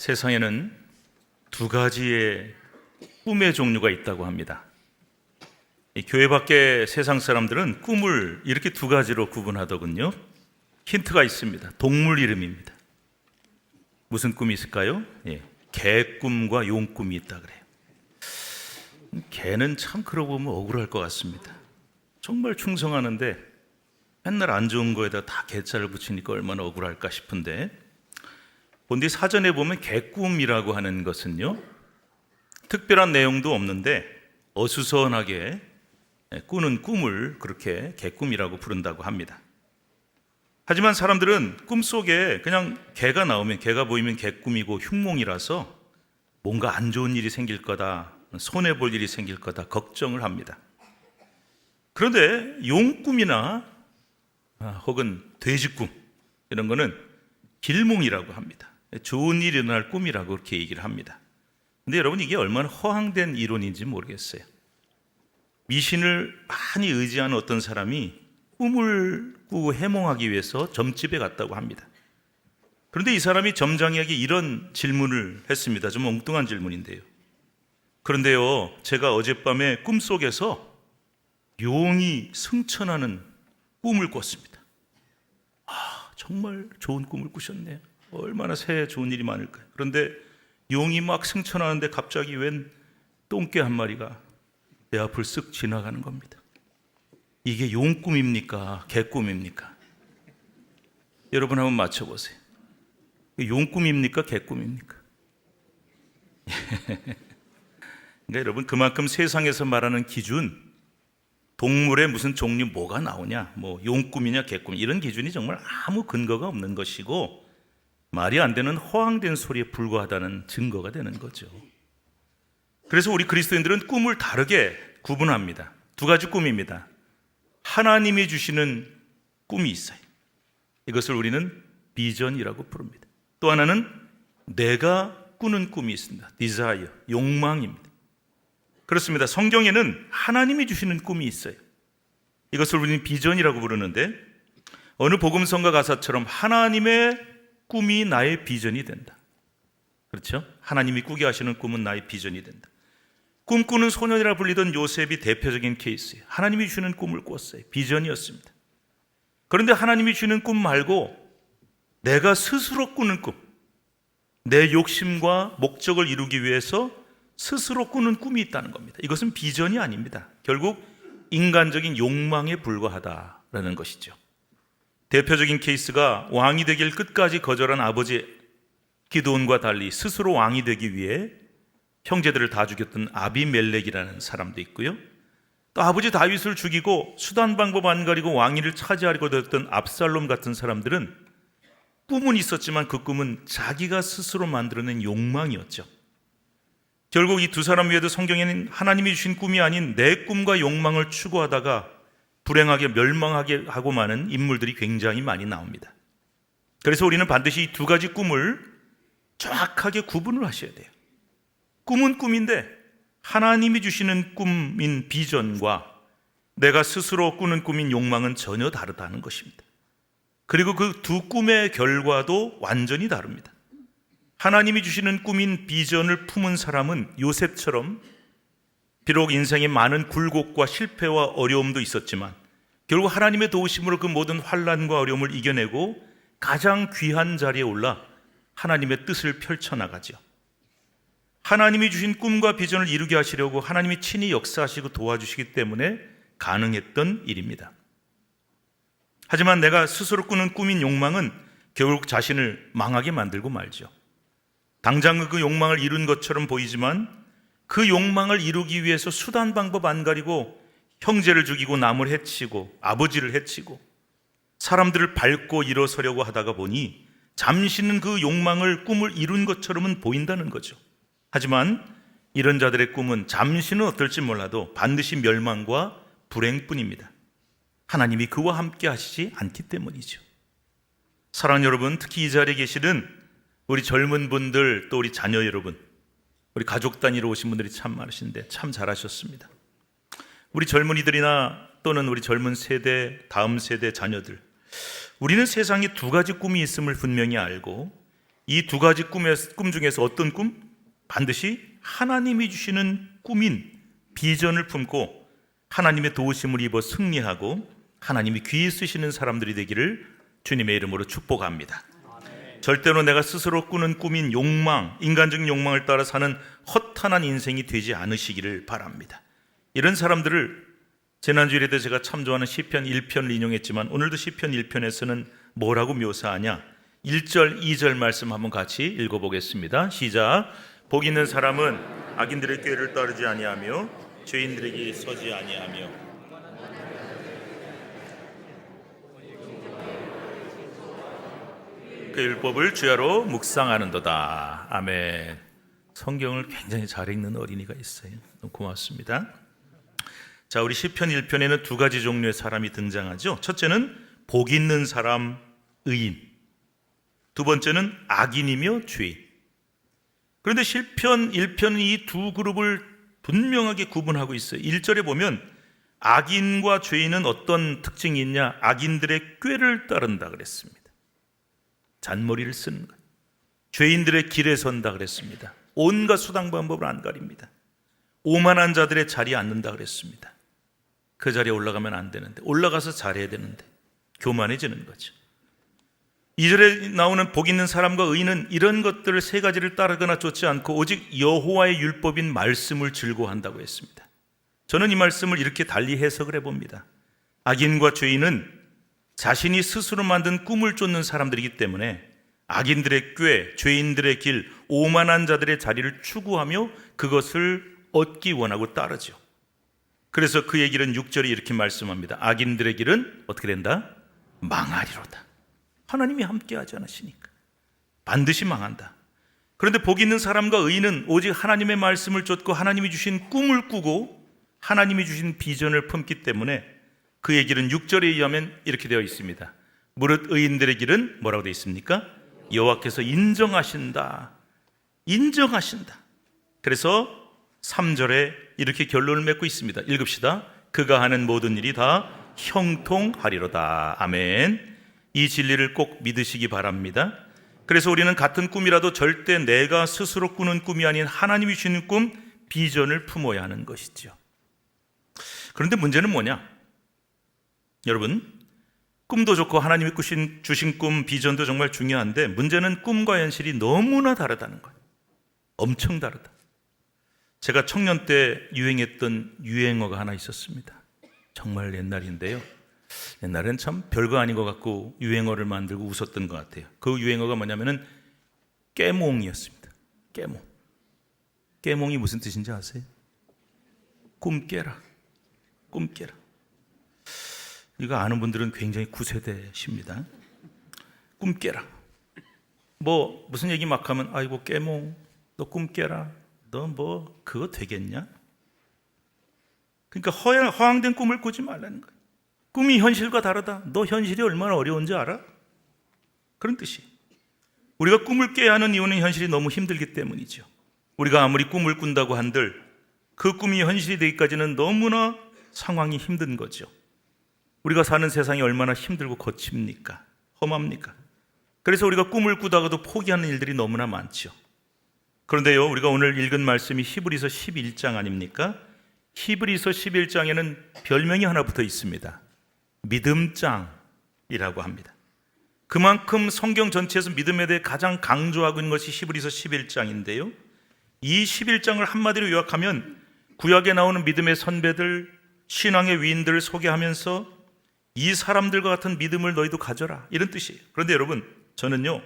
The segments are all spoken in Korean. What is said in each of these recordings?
세상에는 두 가지의 꿈의 종류가 있다고 합니다. 이 교회 밖의 세상 사람들은 꿈을 이렇게 두 가지로 구분하더군요. 힌트가 있습니다. 동물 이름입니다. 무슨 꿈이 있을까요? 개꿈과 용꿈이 있다 그래요. 개는 참 그러고 보면 억울할 것 같습니다. 정말 충성하는데 맨날 안 좋은 거에다 다 개자를 붙이니까 얼마나 억울할까 싶은데, 본디 사전에 보면 개꿈이라고 하는 것은요, 특별한 내용도 없는데 어수선하게 꾸는 꿈을 그렇게 개꿈이라고 부른다고 합니다. 하지만 사람들은 꿈속에 그냥 개가 나오면, 개가 보이면 개꿈이고 흉몽이라서 뭔가 안 좋은 일이 생길 거다, 손해볼 일이 생길 거다 걱정을 합니다. 그런데 용꿈이나 혹은 돼지꿈 이런 거는 길몽이라고 합니다. 좋은 일이 일어날 꿈이라고 그렇게 얘기를 합니다. 근데 여러분, 이게 얼마나 허황된 이론인지 모르겠어요. 미신을 많이 의지하는 어떤 사람이 꿈을 꾸고 해몽하기 위해서 점집에 갔다고 합니다. 그런데 이 사람이 점장에게 이런 질문을 했습니다. 좀 엉뚱한 질문인데요. 그런데요, 제가 어젯밤에 꿈속에서 용이 승천하는 꿈을 꿨습니다. 정말 좋은 꿈을 꾸셨네요. 얼마나 새해 좋은 일이 많을까요? 그런데 용이 막 승천하는데 갑자기 웬 똥개 한 마리가 내 앞을 쓱 지나가는 겁니다. 이게 용꿈입니까? 개꿈입니까? 여러분 한번 맞춰보세요. 용꿈입니까? 개꿈입니까? 그러니까 여러분, 그만큼 세상에서 말하는 기준, 동물의 무슨 종류 뭐가 나오냐, 뭐 용꿈이냐 개꿈, 이런 기준이 정말 아무 근거가 없는 것이고 말이 안 되는 허황된 소리에 불과하다는 증거가 되는 거죠. 그래서 우리 그리스도인들은 꿈을 다르게 구분합니다. 두 가지 꿈입니다. 하나님이 주시는 꿈이 있어요. 이것을 우리는 비전이라고 부릅니다. 또 하나는 내가 꾸는 꿈이 있습니다. 디자이어, 욕망입니다. 그렇습니다. 성경에는 하나님이 주시는 꿈이 있어요. 이것을 우리는 비전이라고 부르는데, 어느 복음성가 가사처럼 하나님의 꿈이 나의 비전이 된다. 그렇죠? 하나님이 꾸게 하시는 꿈은 나의 비전이 된다. 꿈꾸는 소년이라 불리던 요셉이 대표적인 케이스예요. 하나님이 주시는 꿈을 꿨어요. 비전이었습니다. 그런데 하나님이 주시는 꿈 말고 내가 스스로 꾸는 꿈, 내 욕심과 목적을 이루기 위해서 스스로 꾸는 꿈이 있다는 겁니다. 이것은 비전이 아닙니다. 결국 인간적인 욕망에 불과하다라는 것이죠. 대표적인 케이스가 왕이 되길 끝까지 거절한 아버지 기드온과 달리 스스로 왕이 되기 위해 형제들을 다 죽였던 아비멜렉이라는 사람도 있고요. 또 아버지 다윗을 죽이고 수단 방법 안 가리고 왕위를 차지하려고 했던 압살롬 같은 사람들은 꿈은 있었지만 그 꿈은 자기가 스스로 만들어낸 욕망이었죠. 결국 이 두 사람 외에도 성경에는 하나님이 주신 꿈이 아닌 내 꿈과 욕망을 추구하다가 불행하게 멸망하게 하고 마는 인물들이 굉장히 많이 나옵니다. 그래서 우리는 반드시 이 두 가지 꿈을 정확하게 구분을 하셔야 돼요. 꿈은 꿈인데 하나님이 주시는 꿈인 비전과 내가 스스로 꾸는 꿈인 욕망은 전혀 다르다는 것입니다. 그리고 그 두 꿈의 결과도 완전히 다릅니다. 하나님이 주시는 꿈인 비전을 품은 사람은 요셉처럼 비록 인생에 많은 굴곡과 실패와 어려움도 있었지만 결국 하나님의 도우심으로 그 모든 환난과 어려움을 이겨내고 가장 귀한 자리에 올라 하나님의 뜻을 펼쳐나가죠. 하나님이 주신 꿈과 비전을 이루게 하시려고 하나님이 친히 역사하시고 도와주시기 때문에 가능했던 일입니다. 하지만 내가 스스로 꾸는 꿈인 욕망은 결국 자신을 망하게 만들고 말죠. 당장 그 욕망을 이룬 것처럼 보이지만 그 욕망을 이루기 위해서 수단 방법 안 가리고 형제를 죽이고 남을 해치고 아버지를 해치고 사람들을 밟고 일어서려고 하다가 보니 잠시는 그 욕망을 꿈을 이룬 것처럼은 보인다는 거죠. 하지만 이런 자들의 꿈은 잠시는 어떨지 몰라도 반드시 멸망과 불행뿐입니다. 하나님이 그와 함께 하시지 않기 때문이죠. 사랑하는 여러분, 특히 이 자리에 계시는 우리 젊은 분들, 또 우리 자녀 여러분, 우리 가족 단위로 오신 분들이 참 많으신데 참 잘하셨습니다. 우리 젊은이들이나 또는 우리 젊은 세대, 다음 세대 자녀들, 우리는 세상에 두 가지 꿈이 있음을 분명히 알고 이 두 가지 꿈 중에서 어떤 꿈? 반드시 하나님이 주시는 꿈인 비전을 품고 하나님의 도우심을 입어 승리하고 하나님이 귀히 쓰시는 사람들이 되기를 주님의 이름으로 축복합니다. 절대로 내가 스스로 꾸는 꿈인 욕망, 인간적인 욕망을 따라 사는 허탄한 인생이 되지 않으시기를 바랍니다. 이런 사람들을 지난주일에도 제가 참 좋아하는 시편 1편을 인용했지만 오늘도 시편 1편에서는 뭐라고 묘사하냐? 1절, 2절 말씀 한번 같이 읽어보겠습니다. 시작. 복 있는 사람은 악인들의 꾀를 따르지 아니하며 죄인들에게 서지 아니하며 그 율법을 주야로 묵상하는도다. 아멘. 성경을 굉장히 잘 읽는 어린이가 있어요. 너무 고맙습니다. 자, 우리 시편 1편에는 두 가지 종류의 사람이 등장하죠. 첫째는 복 있는 사람, 의인. 두 번째는 악인이며 죄인. 그런데 시편 1편은 이 두 그룹을 분명하게 구분하고 있어요. 1절에 보면 악인과 죄인은 어떤 특징이 있냐? 악인들의 꾀를 따른다 그랬습니다. 잔머리를 쓰는 거예요. 죄인들의 길에 선다 그랬습니다. 온갖 수당 방법을 안 가립니다. 오만한 자들의 자리에 앉는다 그랬습니다. 그 자리에 올라가면 안 되는데, 올라가서 잘해야 되는데 교만해지는 거죠. 2절에 나오는 복 있는 사람과 의인은 이런 것들을 세 가지를 따르거나 쫓지 않고 오직 여호와의 율법인 말씀을 즐거워한다고 했습니다. 저는 이 말씀을 이렇게 달리 해석을 해봅니다. 악인과 죄인은 자신이 스스로 만든 꿈을 쫓는 사람들이기 때문에 악인들의 꾀, 죄인들의 길, 오만한 자들의 자리를 추구하며 그것을 얻기 원하고 따르죠. 그래서 그의 길은 6절에 이렇게 말씀합니다. 악인들의 길은 어떻게 된다? 망하리로다. 하나님이 함께하지 않으시니까 반드시 망한다. 그런데 복 있는 사람과 의인은 오직 하나님의 말씀을 쫓고 하나님이 주신 꿈을 꾸고 하나님이 주신 비전을 품기 때문에 그의 길은 6절에 의하면 이렇게 되어 있습니다. 무릇 의인들의 길은 뭐라고 되어 있습니까? 여호와께서 인정하신다. 인정하신다. 그래서 3절에 이렇게 결론을 맺고 있습니다. 읽읍시다. 그가 하는 모든 일이 다 형통하리로다. 아멘. 이 진리를 꼭 믿으시기 바랍니다. 그래서 우리는 같은 꿈이라도 절대 내가 스스로 꾸는 꿈이 아닌 하나님이 주시는 꿈, 비전을 품어야 하는 것이죠. 그런데 문제는 뭐냐? 여러분, 꿈도 좋고 하나님이 주신 꿈, 비전도 정말 중요한데 문제는 꿈과 현실이 너무나 다르다는 거예요. 엄청 다르다. 제가 청년 때 유행했던 유행어가 하나 있었습니다. 정말 옛날인데요. 옛날엔 참 별거 아닌 것 같고 유행어를 만들고 웃었던 것 같아요. 그 유행어가 뭐냐면은 깨몽이었습니다. 깨몽. 깨몽이 무슨 뜻인지 아세요? 꿈 깨라. 꿈 깨라. 이거 아는 분들은 굉장히 구세대십니다. 꿈 깨라. 뭐 무슨 얘기 막 하면 아이고 깨몽, 너 꿈 깨라. 너 뭐 그거 되겠냐? 그러니까 허황된 꿈을 꾸지 말라는 거예요. 꿈이 현실과 다르다. 너 현실이 얼마나 어려운지 알아? 그런 뜻이. 우리가 꿈을 깨야 하는 이유는 현실이 너무 힘들기 때문이죠. 우리가 아무리 꿈을 꾼다고 한들 그 꿈이 현실이 되기까지는 너무나 상황이 힘든 거죠. 우리가 사는 세상이 얼마나 힘들고 거칩니까? 험합니까? 그래서 우리가 꿈을 꾸다가도 포기하는 일들이 너무나 많죠. 그런데요, 우리가 오늘 읽은 말씀이 히브리서 11장 아닙니까? 히브리서 11장에는 별명이 하나 붙어 있습니다. 믿음장이라고 합니다. 그만큼 성경 전체에서 믿음에 대해 가장 강조하고 있는 것이 히브리서 11장인데요. 이 11장을 한마디로 요약하면 구약에 나오는 믿음의 선배들, 신앙의 위인들을 소개하면서 이 사람들과 같은 믿음을 너희도 가져라, 이런 뜻이에요. 그런데 여러분, 저는요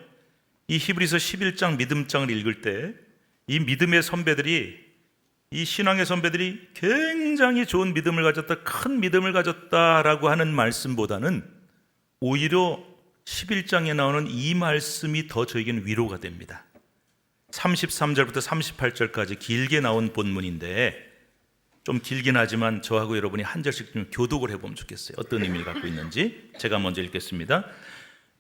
이 히브리서 11장 믿음장을 읽을 때 이 믿음의 선배들이, 이 신앙의 선배들이 굉장히 좋은 믿음을 가졌다, 큰 믿음을 가졌다라고 하는 말씀보다는 오히려 11장에 나오는 이 말씀이 더 저에게는 위로가 됩니다. 33절부터 38절까지 길게 나온 본문인데 좀 길긴 하지만 저하고 여러분이 한 절씩 좀 교독을 해보면 좋겠어요. 어떤 의미를 갖고 있는지 제가 먼저 읽겠습니다.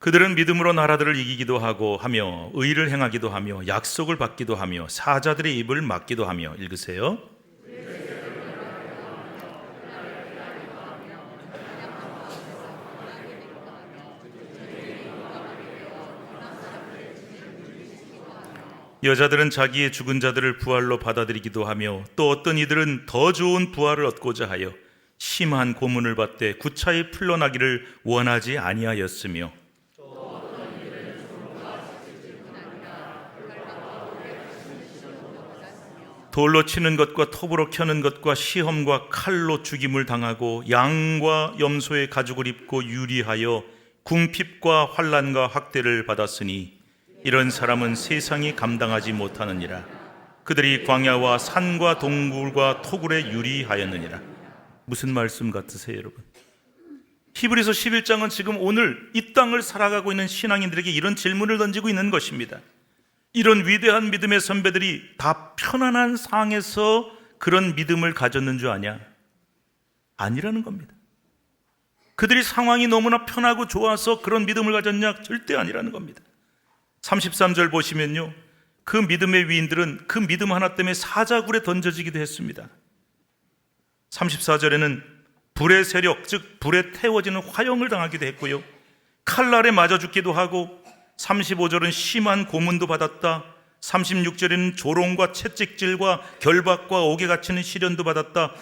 그들은 믿음으로 나라들을 이기기도 하고 하며 의를 행하기도 하며 약속을 받기도 하며 사자들의 입을 막기도 하며. 읽으세요. 여자들은 자기의 죽은 자들을 부활로 받아들이기도 하며 또 어떤 이들은 더 좋은 부활을 얻고자 하여 심한 고문을 받되 구차히 풀려나기를 원하지 아니하였으며 돌로 치는 것과 톱으로 켜는 것과 시험과 칼로 죽임을 당하고 양과 염소의 가죽을 입고 유리하여 궁핍과 환난과 학대를 받았으니 이런 사람은 세상이 감당하지 못하느니라. 그들이 광야와 산과 동굴과 토굴에 유리하였느니라. 무슨 말씀 같으세요, 여러분? 히브리서 11장은 지금 오늘 이 땅을 살아가고 있는 신앙인들에게 이런 질문을 던지고 있는 것입니다. 이런 위대한 믿음의 선배들이 다 편안한 상황에서 그런 믿음을 가졌는 줄 아냐? 아니라는 겁니다. 그들이 상황이 너무나 편하고 좋아서 그런 믿음을 가졌냐? 절대 아니라는 겁니다. 33절 보시면요, 그 믿음의 위인들은 그 믿음 하나 때문에 사자굴에 던져지기도 했습니다. 34절에는 불의 세력, 즉 불에 태워지는 화형을 당하기도 했고요, 칼날에 맞아 죽기도 하고, 35절은 심한 고문도 받았다. 36절에는 조롱과 채찍질과 결박과 옥에 갇히는 시련도 받았다.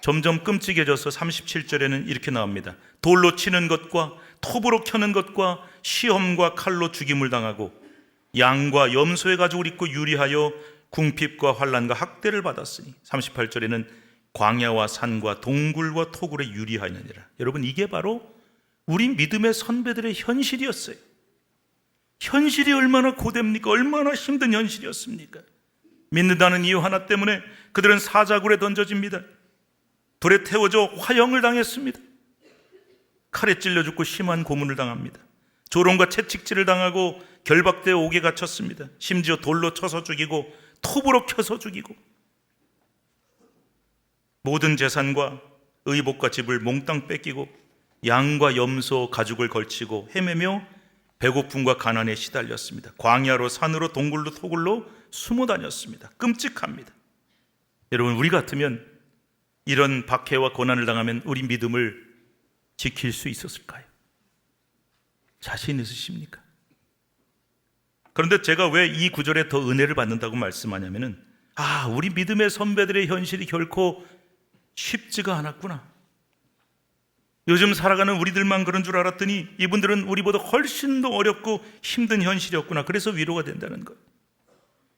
점점 끔찍해져서 37절에는 이렇게 나옵니다. 돌로 치는 것과 톱으로 켜는 것과 시험과 칼로 죽임을 당하고 양과 염소의 가죽을 입고 유리하여 궁핍과 환난과 학대를 받았으니 38절에는 광야와 산과 동굴과 토굴에 유리하느니라. 여러분, 이게 바로 우리 믿음의 선배들의 현실이었어요. 현실이 얼마나 고됩니까? 얼마나 힘든 현실이었습니까? 믿는다는 이유 하나 때문에 그들은 사자굴에 던져집니다. 불에 태워져 화형을 당했습니다. 칼에 찔려 죽고 심한 고문을 당합니다. 조롱과 채찍질을 당하고 결박되어 옥에 갇혔습니다. 심지어 돌로 쳐서 죽이고 톱으로 켜서 죽이고 모든 재산과 의복과 집을 몽땅 뺏기고 양과 염소 가죽을 걸치고 헤매며 배고픔과 가난에 시달렸습니다. 광야로 산으로 동굴로 토굴로 숨어 다녔습니다. 끔찍합니다. 여러분, 우리 같으면 이런 박해와 고난을 당하면 우리 믿음을 지킬 수 있었을까요? 자신 있으십니까? 그런데 제가 왜 이 구절에 더 은혜를 받는다고 말씀하냐면은, 우리 믿음의 선배들의 현실이 결코 쉽지가 않았구나. 요즘 살아가는 우리들만 그런 줄 알았더니 이분들은 우리보다 훨씬 더 어렵고 힘든 현실이었구나. 그래서 위로가 된다는 것.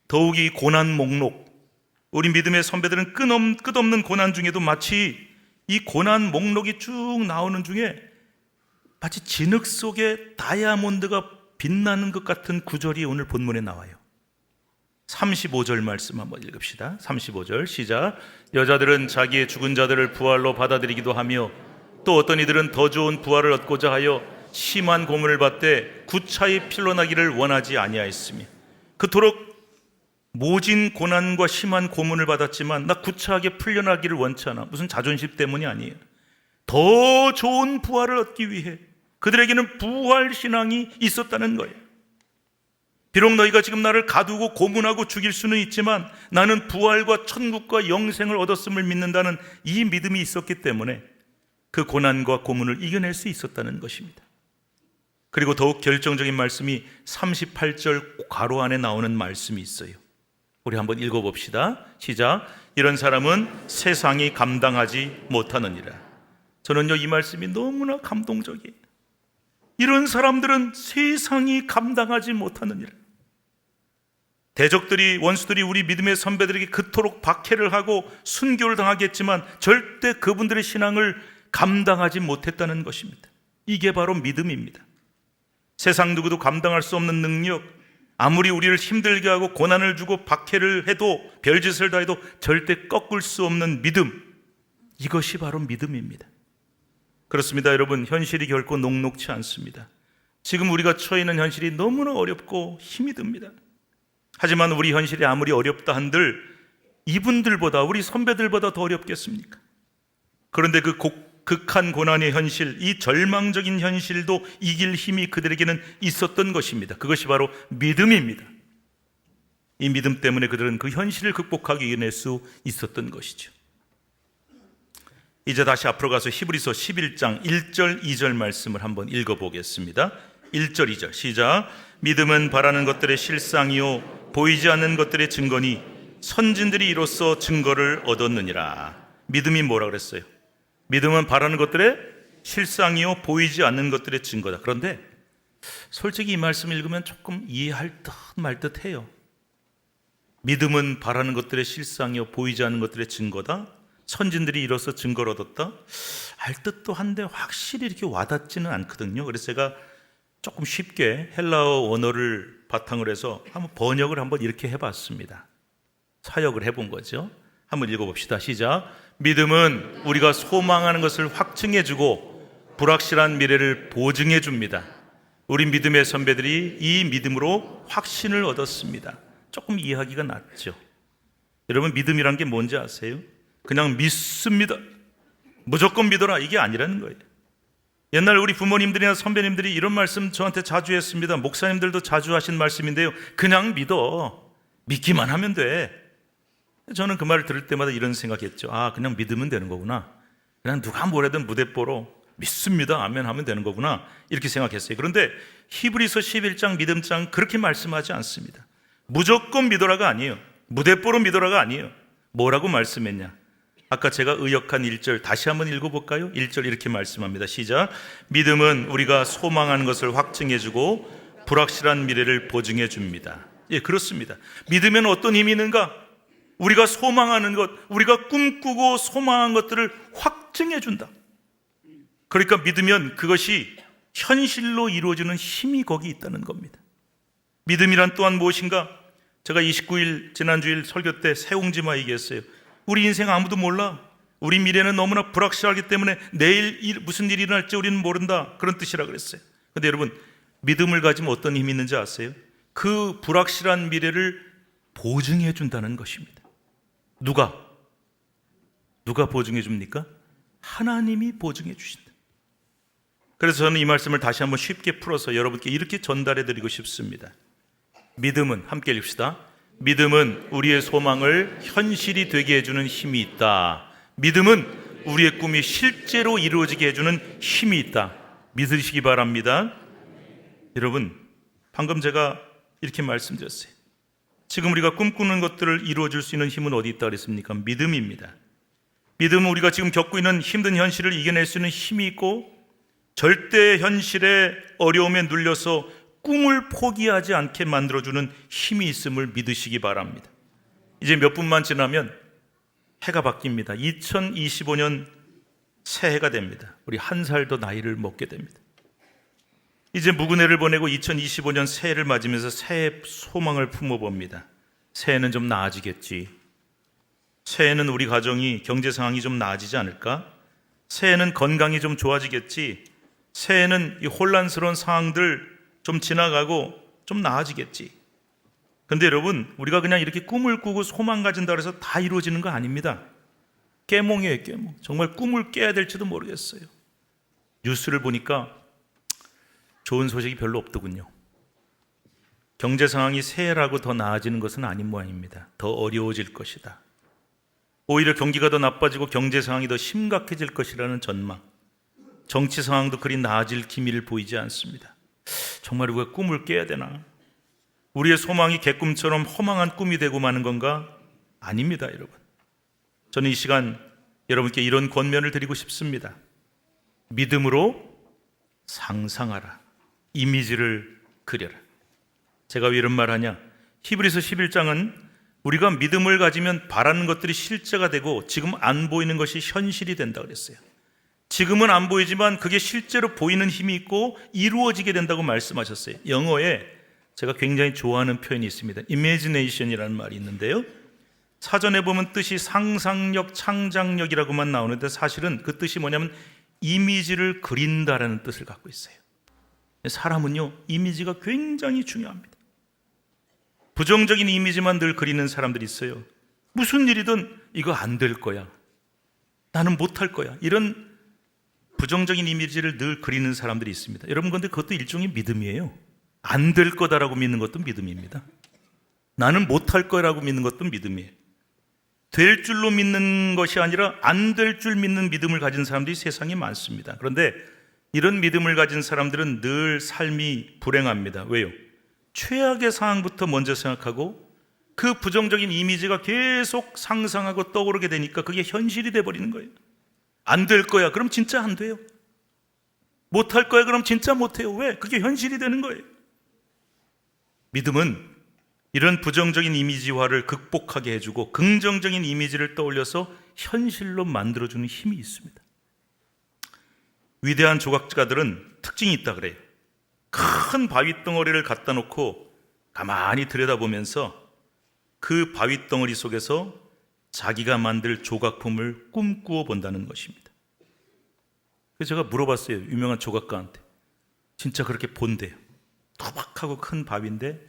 더욱이 고난 목록, 우리 믿음의 선배들은 끝없는 고난 중에도 마치 이 고난 목록이 쭉 나오는 중에 마치 진흙 속에 다이아몬드가 빛나는 것 같은 구절이 오늘 본문에 나와요. 35절 말씀 한번 읽읍시다. 35절 시작. 여자들은 자기의 죽은 자들을 부활로 받아들이기도 하며 또 어떤 이들은 더 좋은 부활을 얻고자 하여 심한 고문을 받되 구차히 필로나기를 원하지 아니하였으며, 그토록 모진 고난과 심한 고문을 받았지만 나 구차하게 풀려나기를 원치 않아. 무슨 자존심 때문이 아니에요. 더 좋은 부활을 얻기 위해 그들에게는 부활 신앙이 있었다는 거예요. 비록 너희가 지금 나를 가두고 고문하고 죽일 수는 있지만 나는 부활과 천국과 영생을 얻었음을 믿는다는 이 믿음이 있었기 때문에 그 고난과 고문을 이겨낼 수 있었다는 것입니다. 그리고 더욱 결정적인 말씀이 38절 괄호 안에 나오는 말씀이 있어요. 우리 한번 읽어봅시다. 시작. 이런 사람은 세상이 감당하지 못하느니라. 저는요, 이 말씀이 너무나 감동적이에요. 이런 사람들은 세상이 감당하지 못하느니라. 대적들이, 원수들이 우리 믿음의 선배들에게 그토록 박해를 하고 순교를 당하겠지만 절대 그분들의 신앙을 감당하지 못했다는 것입니다. 이게 바로 믿음입니다. 세상 누구도 감당할 수 없는 능력, 아무리 우리를 힘들게 하고 고난을 주고 박해를 해도, 별짓을 다 해도 절대 꺾을 수 없는 믿음, 이것이 바로 믿음입니다. 그렇습니다. 여러분, 현실이 결코 녹록치 않습니다. 지금 우리가 처해 있는 현실이 너무나 어렵고 힘이 듭니다. 하지만 우리 현실이 아무리 어렵다 한들 이분들보다, 우리 선배들보다 더 어렵겠습니까? 그런데 그 극한 고난의 현실, 이 절망적인 현실도 이길 힘이 그들에게는 있었던 것입니다. 그것이 바로 믿음입니다. 이 믿음 때문에 그들은 그 현실을 극복하기 이겨낼 수 있었던 것이죠. 이제 다시 앞으로 가서 히브리서 11장 1절 2절 말씀을 한번 읽어보겠습니다. 1절 2절 시작. 믿음은 바라는 것들의 실상이요 보이지 않는 것들의 증거니 선진들이 이로써 증거를 얻었느니라. 믿음이 뭐라 그랬어요? 믿음은 바라는 것들의 실상이요 보이지 않는 것들의 증거다. 그런데 솔직히 이 말씀 읽으면 조금 이해할 듯 말 듯 해요. 믿음은 바라는 것들의 실상이요 보이지 않는 것들의 증거다. 선진들이 이로써 증거를 얻었다. 알 듯도 한데 확실히 이렇게 와닿지는 않거든요. 그래서 제가 조금 쉽게 헬라어 원어를 바탕으로 해서 한번 번역을 한번 이렇게 해봤습니다. 사역을 해본 거죠. 한번 읽어봅시다. 시작. 믿음은 우리가 소망하는 것을 확증해주고 불확실한 미래를 보증해줍니다. 우리 믿음의 선배들이 이 믿음으로 확신을 얻었습니다. 조금 이해하기가 낫죠. 여러분, 믿음이란 게 뭔지 아세요? 그냥 믿습니다, 무조건 믿어라, 이게 아니라는 거예요. 옛날 우리 부모님들이나 선배님들이 이런 말씀 저한테 자주 했습니다. 목사님들도 자주 하신 말씀인데요. 그냥 믿어, 믿기만 하면 돼. 저는 그 말을 들을 때마다 이런 생각했죠. 아, 그냥 믿으면 되는 거구나. 그냥 누가 뭐라든 무대뽀로 믿습니다, 아멘 하면 되는 거구나, 이렇게 생각했어요. 그런데 히브리서 11장 믿음장 그렇게 말씀하지 않습니다. 무조건 믿어라가 아니에요. 무대뽀로 믿어라가 아니에요. 뭐라고 말씀했냐? 아까 제가 의역한 1절 다시 한번 읽어볼까요? 1절 이렇게 말씀합니다. 시작. 믿음은 우리가 소망하는 것을 확증해주고 불확실한 미래를 보증해줍니다. 예, 그렇습니다. 믿으면 어떤 힘이 있는가? 우리가 소망하는 것, 우리가 꿈꾸고 소망한 것들을 확증해준다. 그러니까 믿으면 그것이 현실로 이루어지는 힘이 거기 있다는 겁니다. 믿음이란 또한 무엇인가? 제가 29일 지난주일 설교 때 새옹지마 얘기했어요. 우리 인생 아무도 몰라. 우리 미래는 너무나 불확실하기 때문에 내일 무슨 일이 일어날지 우리는 모른다, 그런 뜻이라 그랬어요. 그런데 여러분, 믿음을 가지면 어떤 힘이 있는지 아세요? 그 불확실한 미래를 보증해 준다는 것입니다. 누가 보증해 줍니까? 하나님이 보증해 주신다. 그래서 저는 이 말씀을 다시 한번 쉽게 풀어서 여러분께 이렇게 전달해 드리고 싶습니다. 믿음은, 함께 읽읍시다. 믿음은 우리의 소망을 현실이 되게 해주는 힘이 있다. 믿음은 우리의 꿈이 실제로 이루어지게 해주는 힘이 있다. 믿으시기 바랍니다. 여러분, 방금 제가 이렇게 말씀드렸어요. 지금 우리가 꿈꾸는 것들을 이루어줄 수 있는 힘은 어디 있다 그랬습니까? 믿음입니다. 믿음은 우리가 지금 겪고 있는 힘든 현실을 이겨낼 수 있는 힘이 있고, 절대 현실의 어려움에 눌려서 꿈을 포기하지 않게 만들어주는 힘이 있음을 믿으시기 바랍니다. 이제 몇 분만 지나면 해가 바뀝니다. 2025년 새해가 됩니다. 우리 한 살 더 나이를 먹게 됩니다. 이제 묵은해를 보내고 2025년 새해를 맞으면서 새해 소망을 품어봅니다. 새해는 좀 나아지겠지. 새해는 우리 가정이 경제 상황이 좀 나아지지 않을까? 새해는 건강이 좀 좋아지겠지. 새해는 이 혼란스러운 상황들 좀 지나가고 좀 나아지겠지. 근데 여러분, 우리가 그냥 이렇게 꿈을 꾸고 소망 가진다 해서 다 이루어지는 거 아닙니다. 깨몽이에요, 깨몽. 정말 꿈을 깨야 될지도 모르겠어요. 뉴스를 보니까 좋은 소식이 별로 없더군요. 경제 상황이 새해라고 더 나아지는 것은 아닌 모양입니다. 더 어려워질 것이다. 오히려 경기가 더 나빠지고 경제 상황이 더 심각해질 것이라는 전망. 정치 상황도 그리 나아질 기미를 보이지 않습니다. 정말 우리가 꿈을 깨야 되나? 우리의 소망이 개꿈처럼 허망한 꿈이 되고 마는 건가? 아닙니다, 여러분. 저는 이 시간 여러분께 이런 권면을 드리고 싶습니다. 믿음으로 상상하라. 이미지를 그려라. 제가 왜 이런 말 하냐? 히브리서 11장은 우리가 믿음을 가지면 바라는 것들이 실제가 되고 지금 안 보이는 것이 현실이 된다 그랬어요. 지금은 안 보이지만 그게 실제로 보이는 힘이 있고 이루어지게 된다고 말씀하셨어요. 영어에 제가 굉장히 좋아하는 표현이 있습니다. imagination이라는 말이 있는데요, 사전에 보면 뜻이 상상력, 창작력이라고만 나오는데 사실은 그 뜻이 뭐냐면 이미지를 그린다라는 뜻을 갖고 있어요. 사람은요, 이미지가 굉장히 중요합니다. 부정적인 이미지만 늘 그리는 사람들이 있어요. 무슨 일이든 이거 안 될 거야, 나는 못할 거야, 이런 부정적인 이미지를 늘 그리는 사람들이 있습니다. 여러분, 그런데 그것도 일종의 믿음이에요. 안 될 거다라고 믿는 것도 믿음입니다. 나는 못할 거라고 믿는 것도 믿음이에요. 될 줄로 믿는 것이 아니라 안 될 줄 믿는 믿음을 가진 사람들이 세상에 많습니다. 그런데 이런 믿음을 가진 사람들은 늘 삶이 불행합니다. 왜요? 최악의 상황부터 먼저 생각하고 그 부정적인 이미지가 계속 상상하고 떠오르게 되니까 그게 현실이 돼버리는 거예요. 안 될 거야. 그럼 진짜 안 돼요. 못 할 거야. 그럼 진짜 못 해요. 왜? 그게 현실이 되는 거예요. 믿음은 이런 부정적인 이미지화를 극복하게 해주고 긍정적인 이미지를 떠올려서 현실로 만들어주는 힘이 있습니다. 위대한 조각가들은 특징이 있다 그래요. 큰 바위 덩어리를 갖다 놓고 가만히 들여다보면서 그 바위 덩어리 속에서 자기가 만들 조각품을 꿈꾸어 본다는 것입니다. 그래서 제가 물어봤어요. 유명한 조각가한테. 진짜 그렇게 본대요. 토박하고 큰 바위인데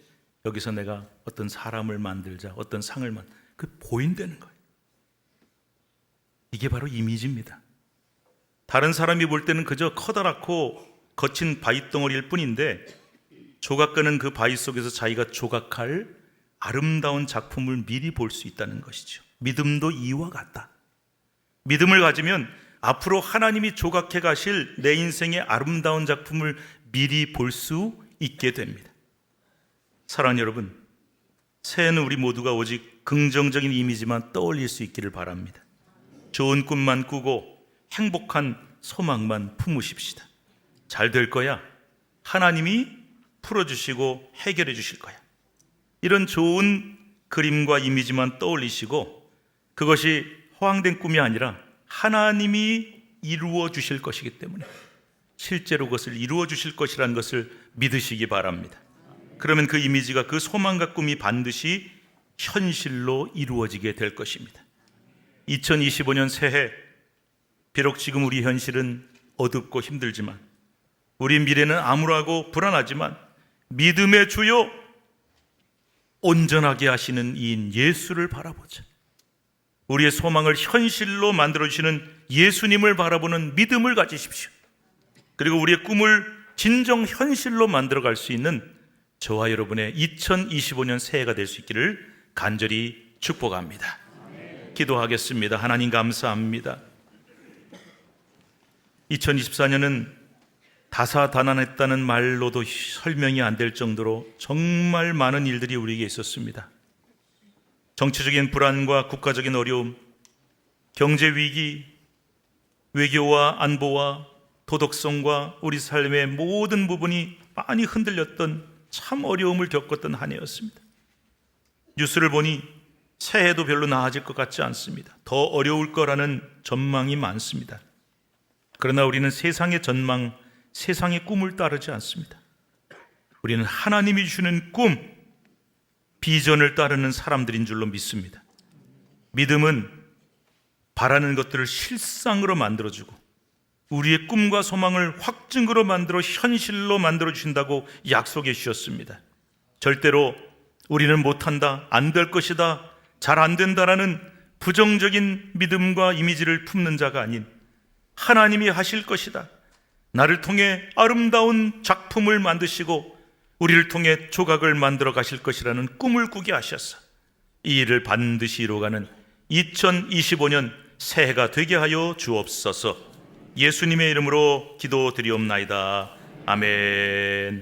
여기서 내가 어떤 사람을 만들자, 어떤 상을 그 보인다는 거예요. 이게 바로 이미지입니다. 다른 사람이 볼 때는 그저 커다랗고 거친 바위 덩어리일 뿐인데 조각가는 그 바위 속에서 자기가 조각할 아름다운 작품을 미리 볼 수 있다는 것이죠. 믿음도 이와 같다. 믿음을 가지면 앞으로 하나님이 조각해 가실 내 인생의 아름다운 작품을 미리 볼 수 있게 됩니다. 사랑하는 여러분, 새해는 우리 모두가 오직 긍정적인 이미지만 떠올릴 수 있기를 바랍니다. 좋은 꿈만 꾸고 행복한 소망만 품으십시다. 잘 될 거야. 하나님이 풀어주시고 해결해 주실 거야. 이런 좋은 그림과 이미지만 떠올리시고 그것이 허황된 꿈이 아니라 하나님이 이루어 주실 것이기 때문에 실제로 그것을 이루어 주실 것이라는 것을 믿으시기 바랍니다. 그러면 그 이미지가 그 소망과 꿈이 반드시 현실로 이루어지게 될 것입니다. 2025년 새해, 비록 지금 우리 현실은 어둡고 힘들지만 우리 미래는 암울하고 불안하지만 믿음의 주요 온전하게 하시는 이인 예수를 바라보자. 우리의 소망을 현실로 만들어주시는 예수님을 바라보는 믿음을 가지십시오. 그리고 우리의 꿈을 진정 현실로 만들어갈 수 있는 저와 여러분의 2025년 새해가 될 수 있기를 간절히 축복합니다. 기도하겠습니다. 하나님 감사합니다. 2024년은 다사다난했다는 말로도 설명이 안 될 정도로 정말 많은 일들이 우리에게 있었습니다. 정치적인 불안과 국가적인 어려움, 경제 위기, 외교와 안보와 도덕성과 우리 삶의 모든 부분이 많이 흔들렸던 참 어려움을 겪었던 한 해였습니다. 뉴스를 보니 새해도 별로 나아질 것 같지 않습니다. 더 어려울 거라는 전망이 많습니다. 그러나 우리는 세상의 전망, 세상의 꿈을 따르지 않습니다. 우리는 하나님이 주는 꿈, 비전을 따르는 사람들인 줄로 믿습니다. 믿음은 바라는 것들을 실상으로 만들어주고 우리의 꿈과 소망을 확증으로 만들어 현실로 만들어주신다고 약속해 주셨습니다. 절대로 우리는 못한다, 안 될 것이다, 잘 안 된다라는 부정적인 믿음과 이미지를 품는 자가 아닌 하나님이 하실 것이다, 나를 통해 아름다운 작품을 만드시고 우리를 통해 조각을 만들어 가실 것이라는 꿈을 꾸게 하셔서 이 일을 반드시 이루어가는 2025년 새해가 되게 하여 주옵소서. 예수님의 이름으로 기도드리옵나이다. 아멘.